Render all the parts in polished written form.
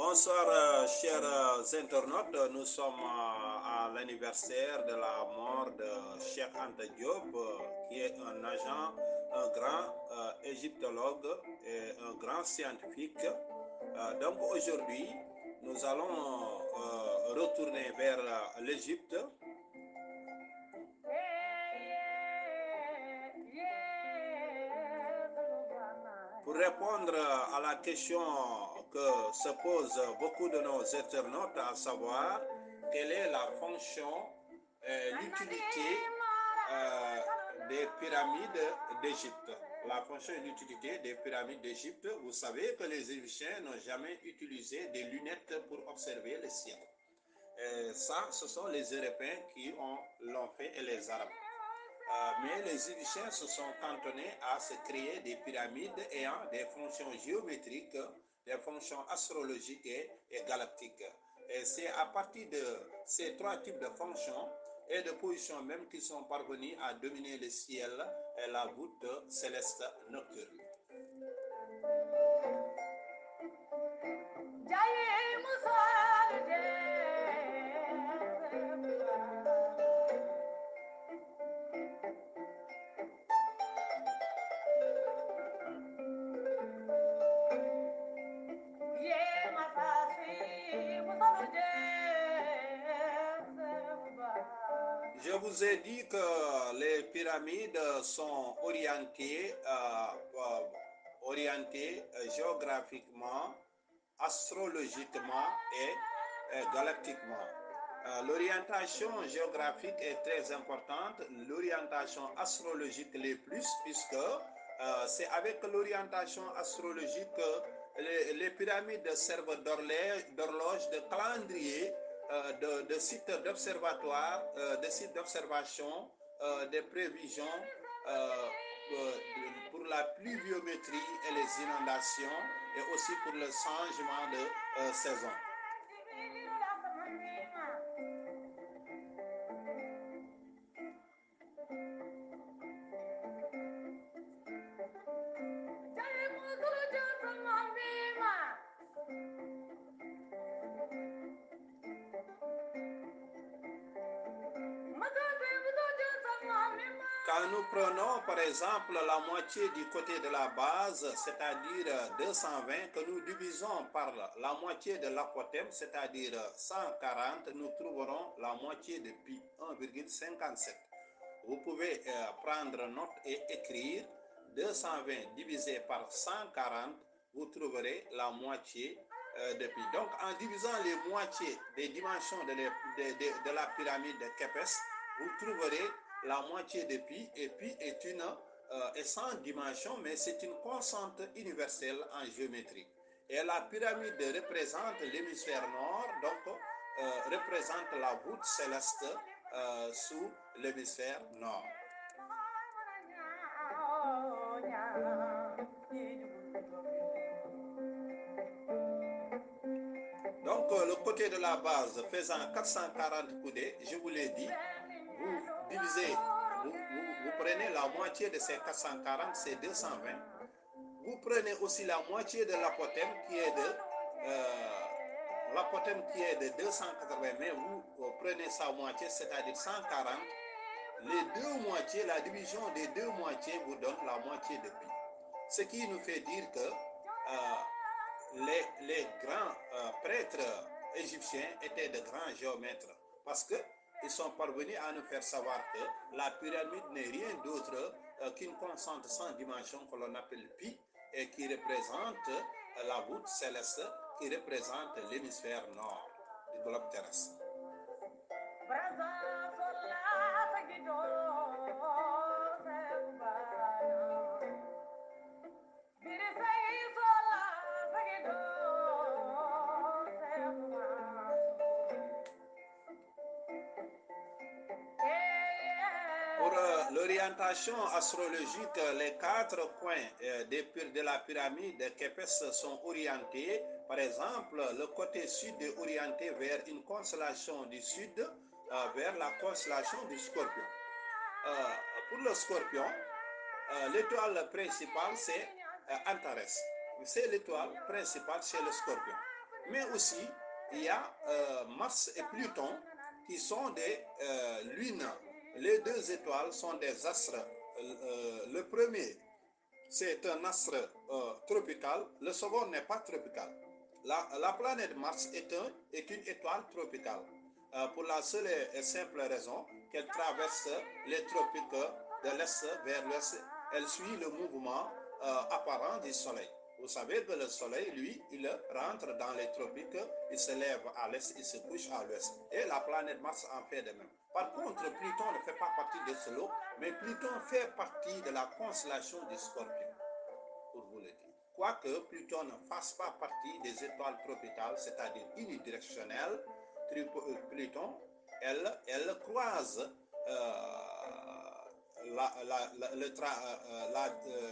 Bonsoir, chers internautes. Nous sommes à l'anniversaire de la mort de Cheikh Anta Diop, qui est un agent, un grand égyptologue et un grand scientifique. Donc aujourd'hui, nous allons retourner vers l'Égypte pour répondre à la question que se posent beaucoup de nos internautes, à savoir quelle est la fonction et l'utilité des pyramides d'Égypte. La fonction et l'utilité des pyramides d'Égypte. Vous savez que les Égyptiens n'ont jamais utilisé des lunettes pour observer le ciel. Et ça, ce sont les Européens qui l'ont fait et les Arabes. Mais les Égyptiens se sont cantonnés à se créer des pyramides ayant des fonctions géométriques, des fonctions astrologiques et galactiques. Et c'est à partir de ces trois types de fonctions et de positions même qu'ils sont parvenus à dominer le ciel et la voûte céleste nocturne. Je vous ai dit que les pyramides sont orientées géographiquement, astrologiquement et galactiquement. L'orientation géographique est très importante, l'orientation astrologique l'est plus, puisque c'est avec l'orientation astrologique que les pyramides servent d'horloge, de calendrier, de sites d'observatoire, de sites d'observation, des prévisions pour la pluviométrie et les inondations, et aussi pour le changement de saison. Quand nous prenons par exemple la moitié du côté de la base, c'est-à-dire 220, que nous divisons par la moitié de l'apotème, c'est-à-dire 140, nous trouverons la moitié de pi, 1,57. Vous pouvez prendre note et écrire 220 divisé par 140, vous trouverez la moitié de pi. Donc en divisant les moitiés des dimensions de la pyramide de Képhes, vous trouverez la moitié de pi, et pi est sans dimension, mais c'est une constante universelle en géométrie. Et la pyramide représente l'hémisphère nord, donc représente la voûte céleste sous l'hémisphère nord. Donc le côté de la base faisant 440 coudées, je vous l'ai dit, vous divisez, vous prenez la moitié de ces 440, c'est 220. Vous prenez aussi la moitié de l'apotème qui est de 280, mais vous prenez sa moitié, c'est-à-dire 140. Les deux moitiés, la division des deux moitiés vous donne la moitié de pi. Ce qui nous fait dire que les grands prêtres égyptiens étaient de grands géomètres, parce qu'ils sont parvenus à nous faire savoir que la pyramide n'est rien d'autre qu'une constante sans dimension que l'on appelle pi, et qui représente la voûte céleste, qui représente l'hémisphère nord du globe terrestre. Pour l'orientation astrologique, les 4 coins de la pyramide de Képhes sont orientés. Par exemple, le côté sud est orienté vers une constellation du sud, vers la constellation du Scorpion. Pour le Scorpion, l'étoile principale, c'est Antares. C'est l'étoile principale chez le Scorpion. Mais aussi, il y a Mars et Pluton qui sont des lunes. Les deux étoiles sont des astres. Le premier, c'est un astre tropical. Le second n'est pas tropical. La planète Mars est une étoile tropicale. Pour la seule et simple raison qu'elle traverse les tropiques de l'est vers l'ouest. Elle suit le mouvement apparent du Soleil. Vous savez que le Soleil, lui, il rentre dans les tropiques, il se lève à l'est, il se couche à l'ouest. Et la planète Mars en fait de même. Par contre, Pluton ne fait pas partie de ce lot, mais Pluton fait partie de la constellation du Scorpion, pour vous le dire. Quoique Pluton ne fasse pas partie des étoiles tropicales, c'est-à-dire unidirectionnelles, Pluton, elle croise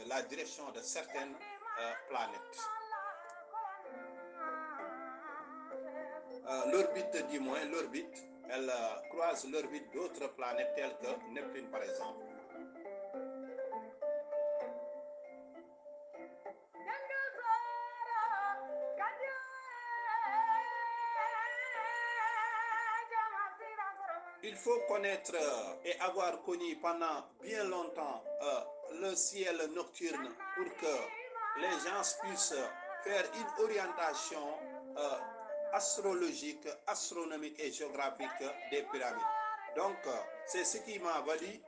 la direction de certaines planètes. L'orbite, du moins, l'orbite, elle croise l'orbite d'autres planètes telles que Neptune, par exemple. Il faut connaître et avoir connu pendant bien longtemps le ciel nocturne pour que les gens puissent faire une orientation astrologique, astronomique et géographique des pyramides. Donc, c'est ce qui m'a valu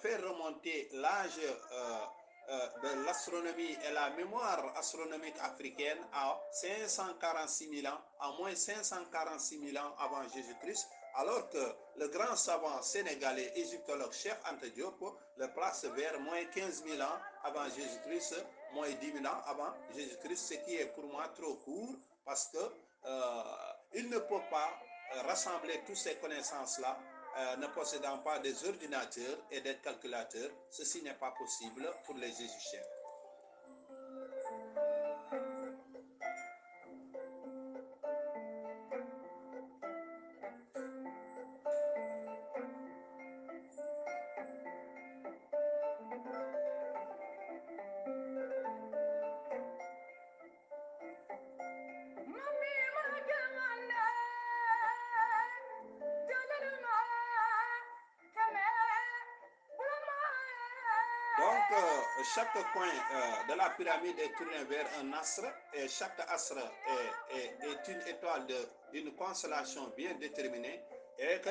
faire remonter l'âge de l'astronomie et la mémoire astronomique africaine à 546 000 ans, à moins 546 000 ans avant Jésus-Christ, alors que le grand savant sénégalais égyptologue Cheikh Anta Diop le place vers moins 15 000 ans avant Jésus-Christ, moins 10 000 ans avant Jésus-Christ, ce qui est pour moi trop court parce que il ne peut pas rassembler toutes ces connaissances-là ne possédant pas des ordinateurs et des calculateurs. Ceci n'est pas possible pour les Égyptiens. Donc, chaque coin de la pyramide est tourné vers un astre et chaque astre est une étoile d'une constellation bien déterminée et que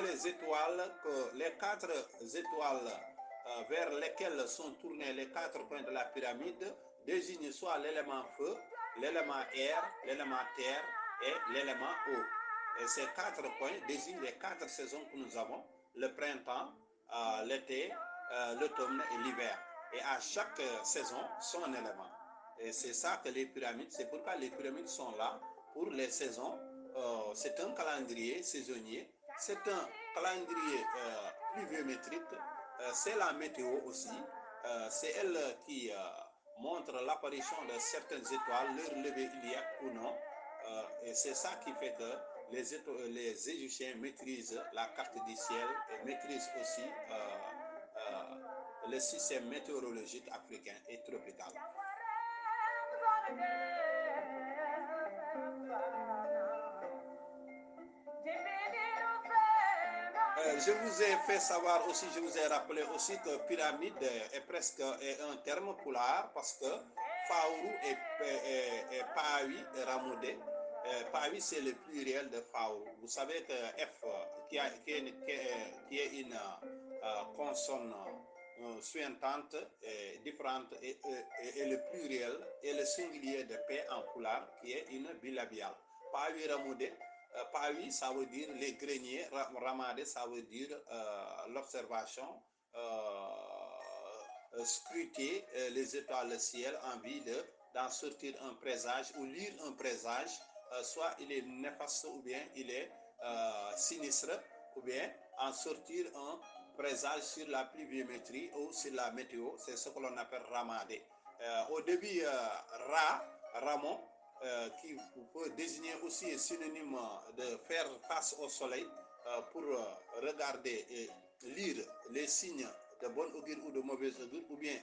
les 4 étoiles vers lesquelles sont tournés les 4 coins de la pyramide désignent soit l'élément feu, l'élément air, l'élément terre et l'élément eau. Et ces 4 points désignent les 4 saisons que nous avons, le printemps, l'été, l'automne et l'hiver. Et à chaque saison, son élément. Et c'est ça que les pyramides, c'est pourquoi les pyramides sont là pour les saisons. C'est un calendrier saisonnier, c'est un calendrier pluviométrique, c'est la météo aussi, c'est elle qui montre l'apparition de certaines étoiles, leur lever iliaque ou non. Et c'est ça qui fait que les Égyptiens maîtrisent la carte du ciel et maîtrisent aussi le système météorologique africain et tropical. Je vous ai fait savoir aussi, je vous ai rappelé aussi que pyramide est presque un terme pulaar parce que Faourou et Pawi et Ramoudé. Pawi c'est le pluriel de Faourou. Vous savez que F qui est une consonne suintante et différente et le pluriel et le singulier de P en pulaar qui est une bilabiale. Pawi Ramoudé. Pawi, ça veut dire les greniers. Ramadé, ça veut dire l'observation, scruter les étoiles, le ciel, en vue d'en sortir un présage ou lire un présage. Soit il est néfaste ou bien il est sinistre, ou bien en sortir un présage sur la pluviométrie ou sur la météo. C'est ce que l'on appelle Ramadé. Au début, Ramon, qui peut désigner aussi un synonyme de faire face au soleil pour regarder et lire les signes de bon augure ou de mauvais augure, ou bien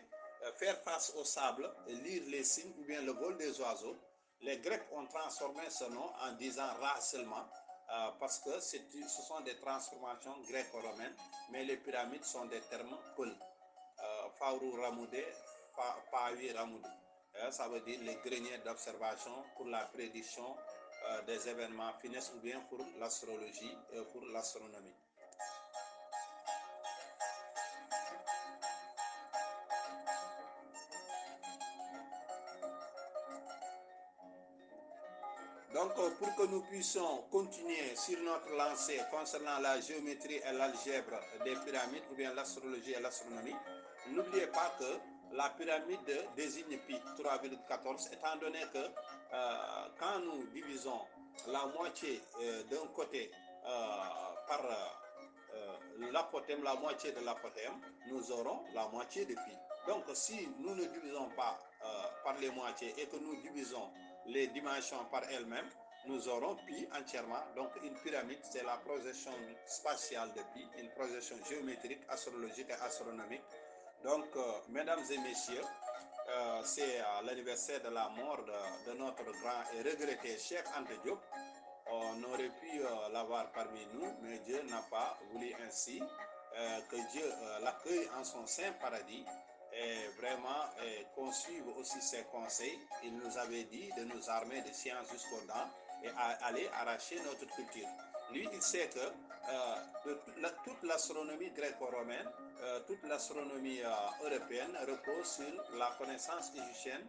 faire face au sable et lire les signes ou bien le vol des oiseaux. Les Grecs ont transformé ce nom en disant Ra seulement, parce que ce sont des transformations gréco-romaines, mais les pyramides sont des termes Peul. Faourou Ramoudé, Pavi Ramoudé. Ça veut dire les greniers d'observation pour la prédiction des événements finesses ou bien pour l'astrologie et pour l'astronomie. Donc, pour que nous puissions continuer sur notre lancée concernant la géométrie et l'algèbre des pyramides, ou bien l'astrologie et l'astronomie, n'oubliez pas que la pyramide désigne Pi 3,14, étant donné que quand nous divisons la moitié d'un côté par l'apothéme, la moitié de l'apothéme, nous aurons la moitié de Pi. Donc, si nous ne divisons pas par les moitiés et que nous divisons les dimensions par elles-mêmes, nous aurons Pi entièrement. Donc une pyramide, c'est la projection spatiale de Pi, une projection géométrique, astrologique et astronomique. Donc, mesdames et messieurs, c'est l'anniversaire de la mort de notre grand et regretté Cheikh Anta Diop. On aurait pu l'avoir parmi nous, mais Dieu n'a pas voulu ainsi. Que Dieu l'accueille en son saint paradis et vraiment qu'on suive aussi ses conseils. Il nous avait dit de nous armer de science jusqu'aux dents et aller arracher notre culture. Lui, il sait que toute l'astronomie gréco-romaine, toute l'astronomie européenne repose sur la connaissance égyptienne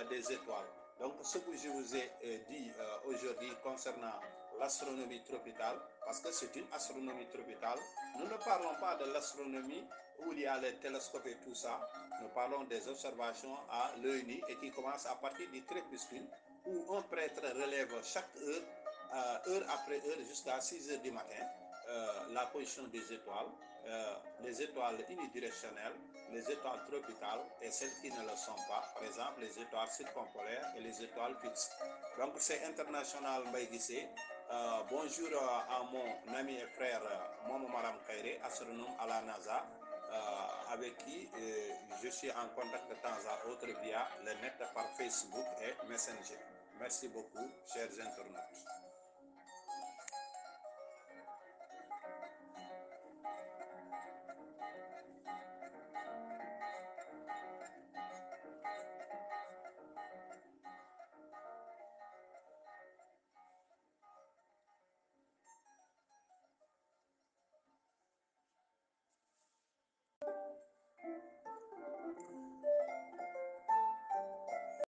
des étoiles. Donc, ce que je vous ai dit aujourd'hui concernant l'astronomie tropicale, parce que c'est une astronomie tropicale, nous ne parlons pas de l'astronomie où il y a les télescopes et tout ça. Nous parlons des observations à l'œil nu et qui commencent à partir du crépuscule, où un prêtre relève chaque heure, heure après heure, jusqu'à 6 heures du matin, la position des étoiles, les étoiles unidirectionnelles, les étoiles tropicales et celles qui ne le sont pas, par exemple les étoiles circumpolaires et les étoiles fixes. Donc c'est international Mbaye Guissé. Bonjour à mon ami et frère Momo Maram Kairé, astronome à la NASA, avec qui je suis en contact de temps à autre via le net par Facebook et Messenger. Merci beaucoup, chers internautes.